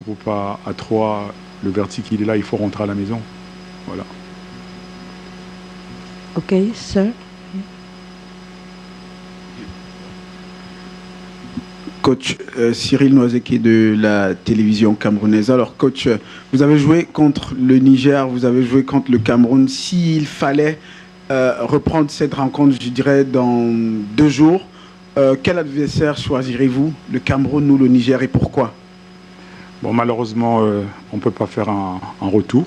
groupe à 3, le vertique il est là, il faut rentrer à la maison. Voilà. Ok, sir. Coach Cyril Noiseki de la télévision camerounaise. Alors coach, vous avez joué contre le Niger, vous avez joué contre le Cameroun. S'il fallait reprendre cette rencontre, je dirais, dans 2 jours, quel adversaire choisirez-vous? Le Cameroun ou le Niger, et pourquoi? Bon, malheureusement, on ne peut pas faire un retour.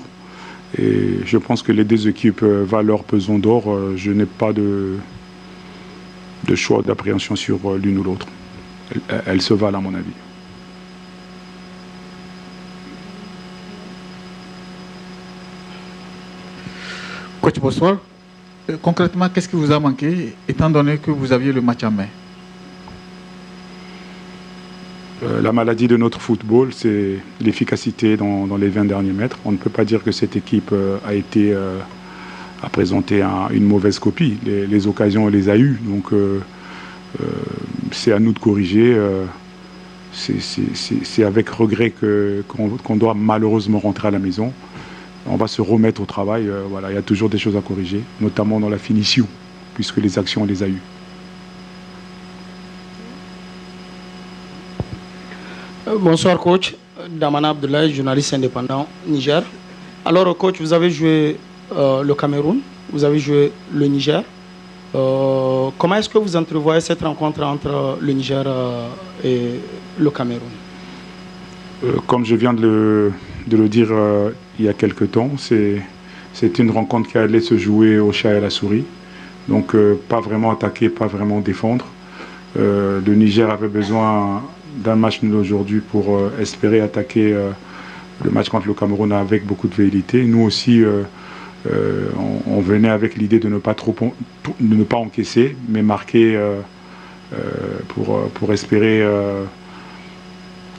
Et je pense que les 2 équipes valent leur pesant d'or. Je n'ai pas de choix d'appréhension sur l'une ou l'autre. Elles se valent à mon avis. Coach, bonsoir. Concrètement, qu'est-ce qui vous a manqué, étant donné que vous aviez le match en main? La maladie de notre football, c'est l'efficacité dans les 20 derniers mètres. On ne peut pas dire que cette équipe a présenté une mauvaise copie. Les occasions, elle les a eues. Donc, c'est à nous de corriger. C'est avec regret qu'on doit malheureusement rentrer à la maison. On va se remettre au travail. Voilà, il y a toujours des choses à corriger, notamment dans la finition, puisque les actions, on les a eues. Bonsoir coach, Damana Abdoulaye, journaliste indépendant Niger. Alors coach, vous avez joué le Cameroun, vous avez joué le Niger. Comment est-ce que vous entrevoyez cette rencontre entre le Niger et le Cameroun? Comme je viens de le dire il y a quelque temps, c'est une rencontre qui allait se jouer au chat et à la souris. Donc pas vraiment attaquer, pas vraiment défendre. Le Niger avait besoin d'un match nul aujourd'hui pour espérer attaquer le match contre le Cameroun avec beaucoup de velléité. Nous aussi, on venait avec l'idée de ne pas encaisser, mais marquer pour espérer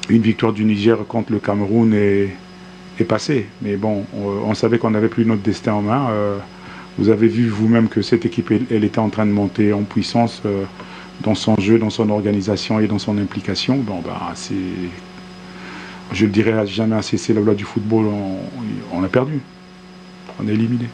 une victoire du Niger contre le Cameroun est passée. Mais bon, on savait qu'on n'avait plus notre destin en main. Vous avez vu vous-même que cette équipe, elle était en train de monter en puissance dans son jeu, dans son organisation et dans son implication. Bon, je le dirai jamais assez, c'est la loi du football, on a perdu. On est éliminé.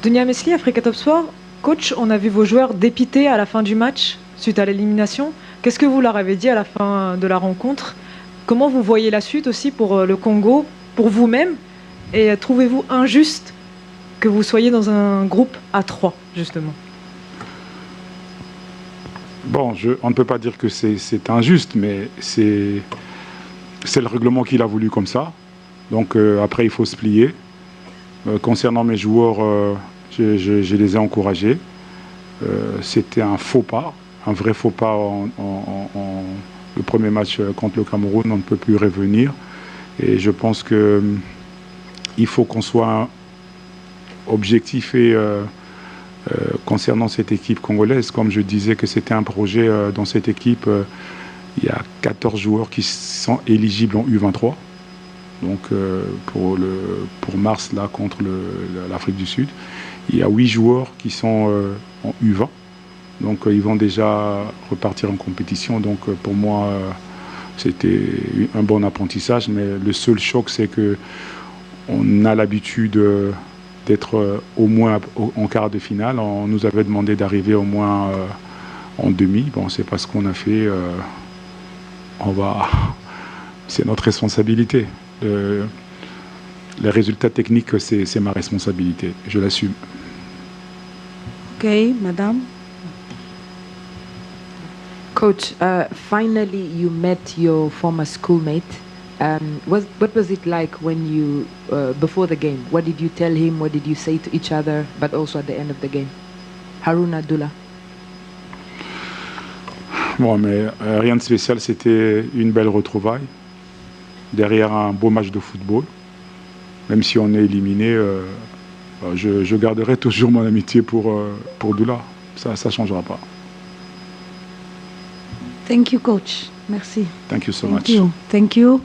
Dunia Mesli, Africa Top Sport. Coach, on a vu vos joueurs dépités à la fin du match suite à l'élimination. Qu'est-ce que vous leur avez dit à la fin de la rencontre? Comment vous voyez la suite aussi pour le Congo, pour vous-même? Et trouvez-vous injuste que vous soyez dans un groupe à 3, justement? Bon, on ne peut pas dire que c'est injuste, mais c'est le règlement qu'il a voulu comme ça. Donc après, il faut se plier. Concernant mes joueurs, je les ai encouragés. C'était un faux pas, un vrai faux pas le premier match contre le Cameroun. On ne peut plus revenir. Et je pense qu'il faut qu'on soit objectif et concernant cette équipe congolaise. Comme je disais que c'était un projet dans cette équipe, il y a 14 joueurs qui sont éligibles en U23. Donc pour mars là contre l'Afrique du Sud, il y a 8 joueurs qui sont en U20. Donc ils vont déjà repartir en compétition. Donc pour moi, c'était un bon apprentissage. Mais le seul choc, c'est que on a l'habitude d'être au moins en quart de finale. On nous avait demandé d'arriver au moins en demi. Bon, c'est pas ce qu'on a fait. C'est notre responsabilité. Les résultats techniques, c'est ma responsabilité. Je l'assume. Ok, madame. Coach, finally you met your former schoolmate. What was it like when you, before the game? What did you tell him? What did you say to each other? But also at the end of the game? Harouna Abdoula. Bon, mais rien de spécial, c'était une belle retrouvaille. Derrière un beau match de football. Même si on est éliminé, je garderai toujours mon amitié pour Doula. Ça ne changera pas. Thank you, coach. Merci. Thank you so much. Thank you.